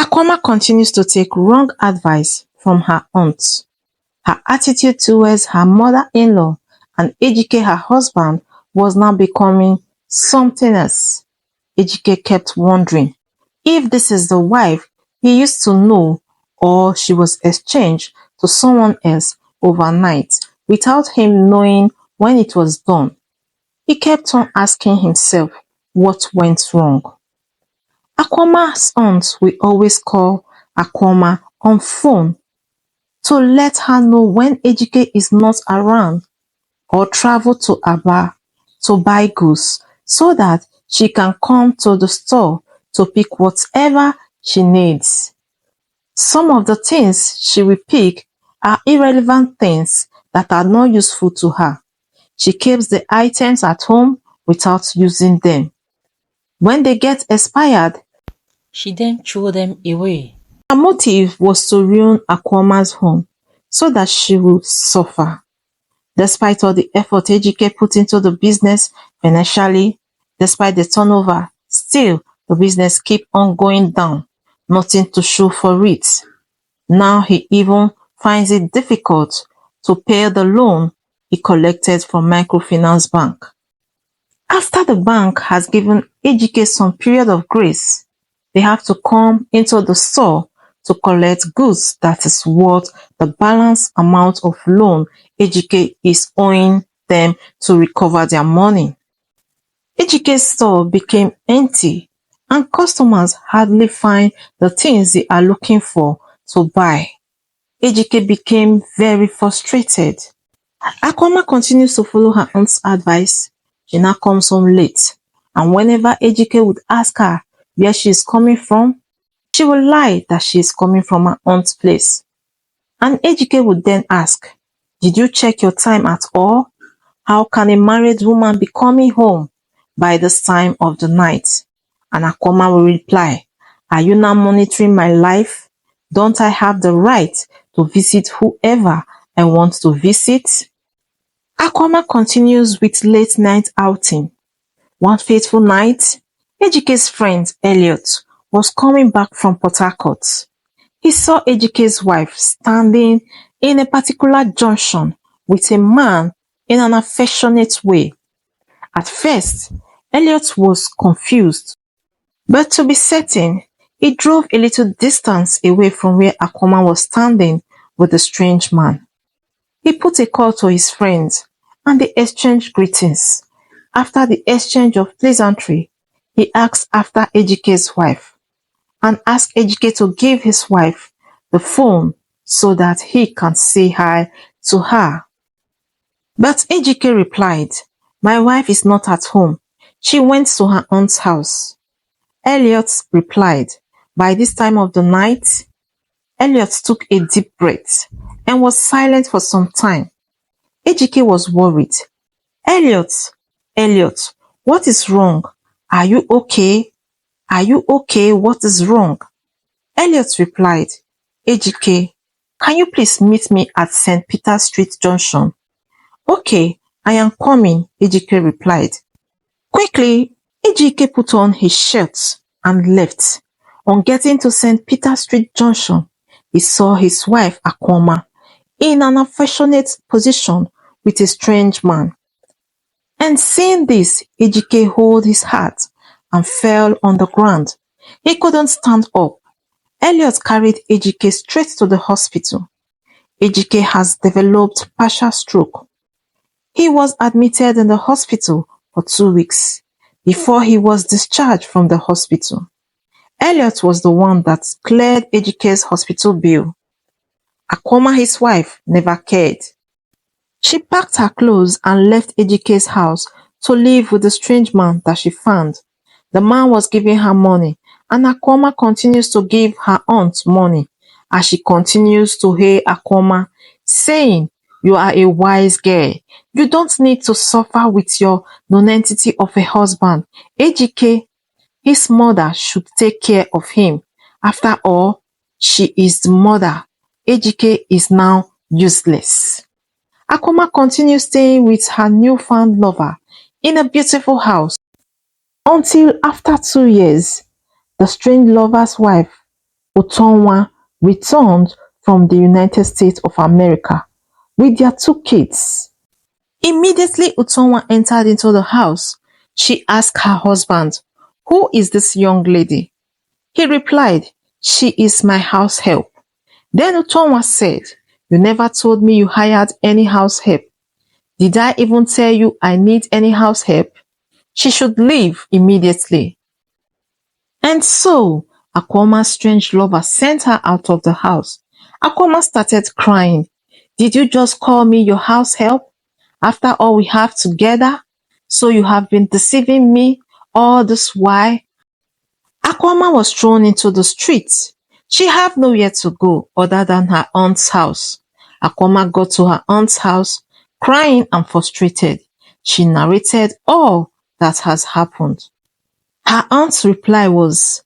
Akuoma continues to take wrong advice from her aunt. Her attitude towards her mother-in-law and Ejike, her husband, was now becoming something else. Ejike kept wondering if this is the wife he used to know or she was exchanged to someone else overnight without him knowing when it was done. He kept on asking himself what went wrong. Akuoma's aunt will always call Akuoma on phone to let her know when Ejike is not around or travel to Aba to buy goods so that she can come to the store to pick whatever she needs. Some of the things she will pick are irrelevant things that are not useful to her. She keeps the items at home without using them. When they get expired, she then throw them away. Her motive was to ruin Akuoma's home so that she would suffer. Despite all the effort Ejike put into the business financially, despite the turnover, still the business keep on going down, nothing to show for it. Now he even finds it difficult to pay the loan he collected from microfinance bank. After the bank has given Ejike some period of grace, they have to come into the store to collect goods that is worth the balance amount of loan Ejike is owing them to recover their money. Ejike's store became empty and customers hardly find the things they are looking for to buy. Ejike became very frustrated. Akuoma continues to follow her aunt's advice. She now comes home late, and whenever Ejike would ask her where she is coming from, she will lie that she is coming from her aunt's place. And Ejike would then ask, "Did you check your time at all? How can a married woman be coming home by this time of the night?" And Akuoma will reply, "Are you now monitoring my life? Don't I have the right to visit whoever I want to visit?" Akuoma continues with late night outing. One fateful night, Ejike's friend Elliot was coming back from Port Harcourt. He saw Ejike's wife standing in a particular junction with a man in an affectionate way. At first, Elliot was confused, but to be certain, he drove a little distance away from where Akuoma was standing with the strange man. He put a call to his friends and they exchanged greetings. After the exchange of pleasantry, he asked after Ejike's wife and asked Ejike to give his wife the phone so that he can say hi to her. But Ejike replied, "My wife is not at home. She went to her aunt's house." Elliot replied, "By this time of the night?" Elliot took a deep breath and was silent for some time. Ejike was worried. Elliot, what is wrong? Are you okay? Are you okay? What is wrong?" Elliot replied, "Ejike, can you please meet me at St. Peter Street Junction?" "Okay, I am coming," Ejike replied. Quickly, Ejike put on his shirt and left. On getting to St. Peter Street Junction, he saw his wife Akuoma in an affectionate position with a strange man. And seeing this, Ejike held his heart and fell on the ground. He couldn't stand up. Elliot carried Ejike straight to the hospital. Ejike has developed partial stroke. He was admitted in the hospital for 2 weeks before he was discharged from the hospital. Elliot was the one that cleared Ejike's hospital bill. Akuoma, his wife, never cared. She packed her clothes and left Ejike's house to live with the strange man that she found. The man was giving her money, and Akuoma continues to give her aunt money as she continues to hail Akuoma, saying, "You are a wise girl. You don't need to suffer with your nonentity of a husband. Ejike, his mother should take care of him. After all, she is the mother. Ejike is now useless." Akuoma continues staying with her newfound lover in a beautiful house until after 2 years, the strange lover's wife Utonwa returned from the United States of America with their 2 kids. Immediately Utonwa entered into the house, she asked her husband, "Who is this young lady?" He replied, "She is my house help." Then Utonwa said, "You never told me you hired any house help. Did I even tell you I need any house help? She should leave immediately." And so, Akuoma's strange lover sent her out of the house. Akuoma started crying. "Did you just call me your house help? After all we have together? So you have been deceiving me all this while?" Akuoma was thrown into the streets. She had nowhere to go other than her aunt's house. Akuoma got to her aunt's house, crying and frustrated. She narrated all that has happened. Her aunt's reply was,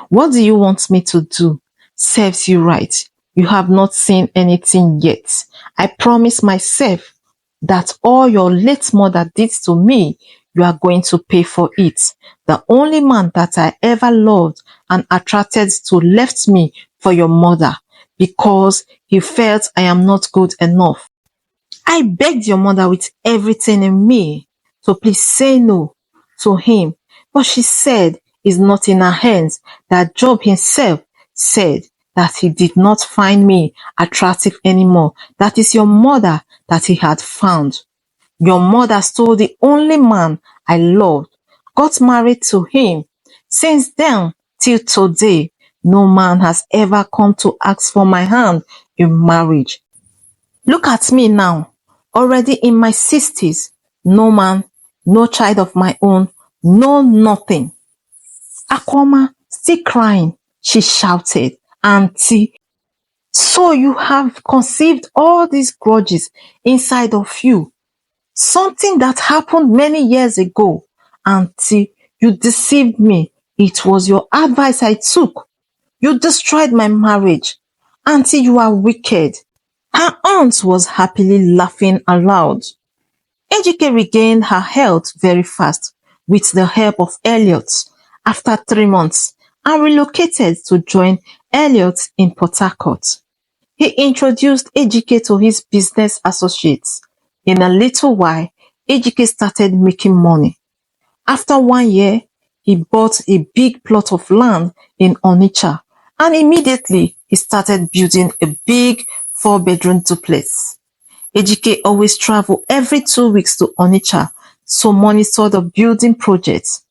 what do you want me to do? Serves you right. You have not seen anything yet. I promise myself that all your late mother did to me, you are going to pay for it. The only man that I ever loved and attracted to left me for your mother because he felt I am not good enough. I begged your mother with everything in me to please say no to him, but she said it's not in her hands. That Job himself said that he did not find me attractive anymore. That is your mother that he had found. Your mother stole the only man I loved, got married to him. Since then till today, no man has ever come to ask for my hand in marriage. Look at me now, already in my 60s. No man, no child of my own, no nothing. Akuoma, still crying, she shouted, "Auntie, so you have conceived all these grudges inside of you. Something that happened many years ago. Auntie, you deceived me. It was your advice I took. You destroyed my marriage. Auntie, you are wicked." Her aunt was happily laughing aloud. Ejike regained her health very fast with the help of Elliot after 3 months and relocated to join Elliot in Port Harcourt. He introduced Ejike to his business associates. In a little while, Ejike started making money. After 1 year, he bought a big plot of land in Onitsha and immediately he started building a big 4-bedroom duplex. Ejike always traveled every 2 weeks to Onitsha to monitor the building project.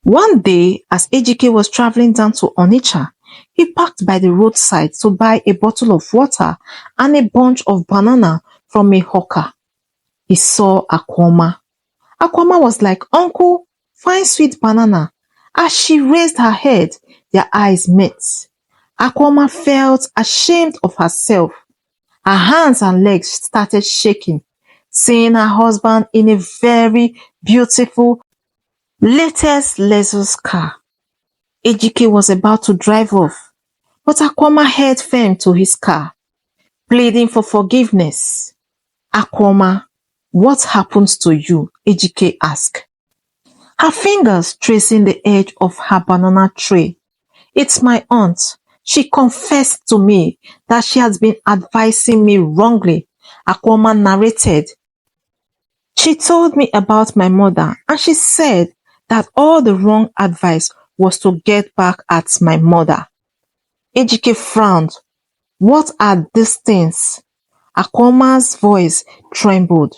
One day, as Ejike was traveling down to Onitsha, he parked by the roadside to buy a bottle of water and a bunch of banana from a hawker. He saw Akuoma. Akuoma was like, "Uncle, fine sweet banana." As she raised her head, their eyes met. Akuoma felt ashamed of herself. Her hands and legs started shaking, seeing her husband in a very beautiful latest Lexus car. Ejike was about to drive off, but Akuoma held firm to his car, pleading for forgiveness. "Akuoma, what happens to you?" Ejike asked, her fingers tracing the edge of her banana tray. "It's my aunt. She confessed to me that she has been advising me wrongly," Akuoma narrated. "She told me about my mother and she said that all the wrong advice was to get back at my mother." Ejike frowned. "What are these things?" Akuoma's voice trembled.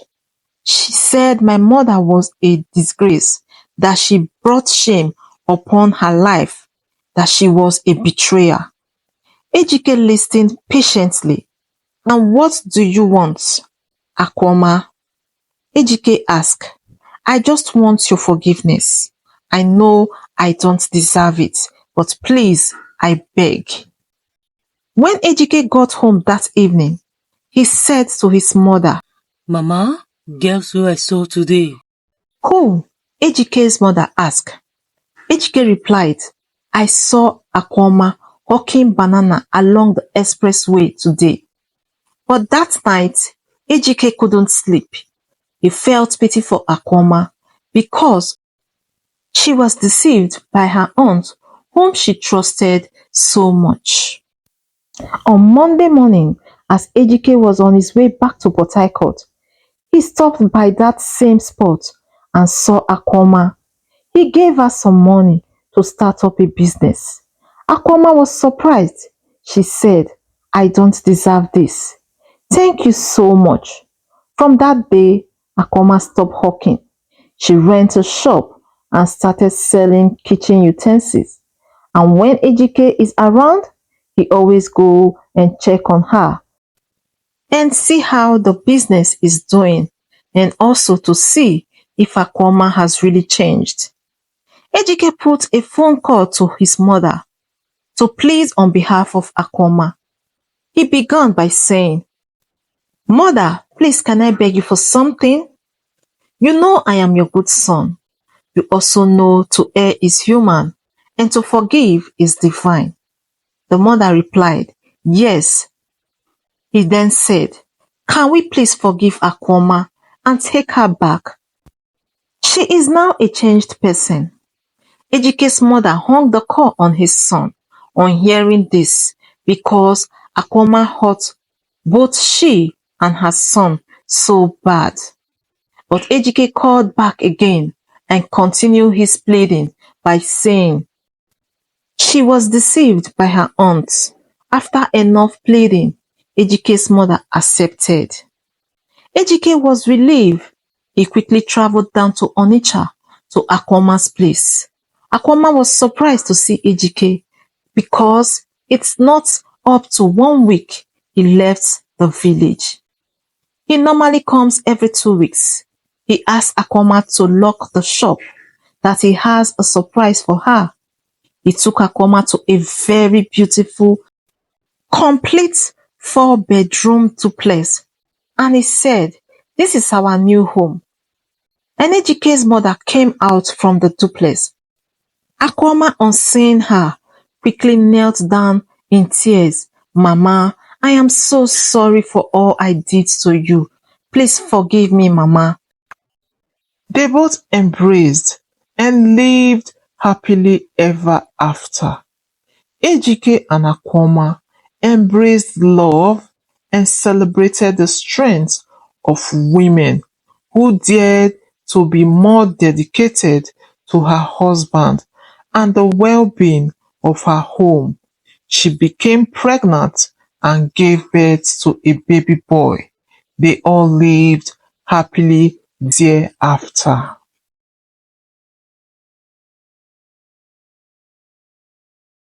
"She said my mother was a disgrace, that she brought shame upon her life, that she was a betrayer." Ejike listened patiently. "And what do you want, Akuoma?" Ejike asked. "I just want your forgiveness. I know I don't deserve it, but please, I beg." When Ejike got home that evening, he said to his mother, "Mama, guess who I saw today?" "Who?" Ejike's mother asked. Ejike replied, "I saw Akuoma hawking banana along the expressway today." But that night, Ejike couldn't sleep. He felt pity for Akuoma because she was deceived by her aunt whom she trusted so much. On Monday morning, as Ejike was on his way back to Port Harcourt, he stopped by that same spot and saw Akuoma. He gave her some money to start up a business. Akuoma was surprised. She said, "I don't deserve this. Thank you so much." From that day, Akuoma stopped hawking. She rented a shop and started selling kitchen utensils. And when Ejike is around, he always go and check on her and see how the business is doing, and also to see if Akuoma has really changed. Ejike put a phone call to his mother to plead on behalf of Akuoma. He began by saying, "Mother, please can I beg you for something? You know I am your good son. You also know to err is human and to forgive is divine." The mother replied, "Yes." He then said, "Can we please forgive Akuoma and take her back? She is now a changed person." Ejike's mother hung the call on his son on hearing this because Akuoma hurt both she and her son so bad. But Ejike called back again and continued his pleading by saying she was deceived by her aunt. After enough pleading, Ejike's mother accepted. Ejike was relieved. He quickly traveled down to Onitsha to Akuoma's place. Akuoma was surprised to see Ejike because it's not up to 1 week he left the village. He normally comes every 2 weeks. He asked Akuoma to lock the shop, that he has a surprise for her. He took Akuoma to a very beautiful, complete 4-bedroom duplex, and he said, "This is our new home." And Ejike's mother came out from the duplex. Akuoma, on seeing her, quickly knelt down in tears. "Mama, I am so sorry for all I did to you. Please forgive me, Mama." They both embraced and lived happily ever after. Ejike and Akuoma embraced love and celebrated the strength of women who dared to be more dedicated to her husband and the well-being of her home. She became pregnant and gave birth to a baby boy. They all lived happily thereafter.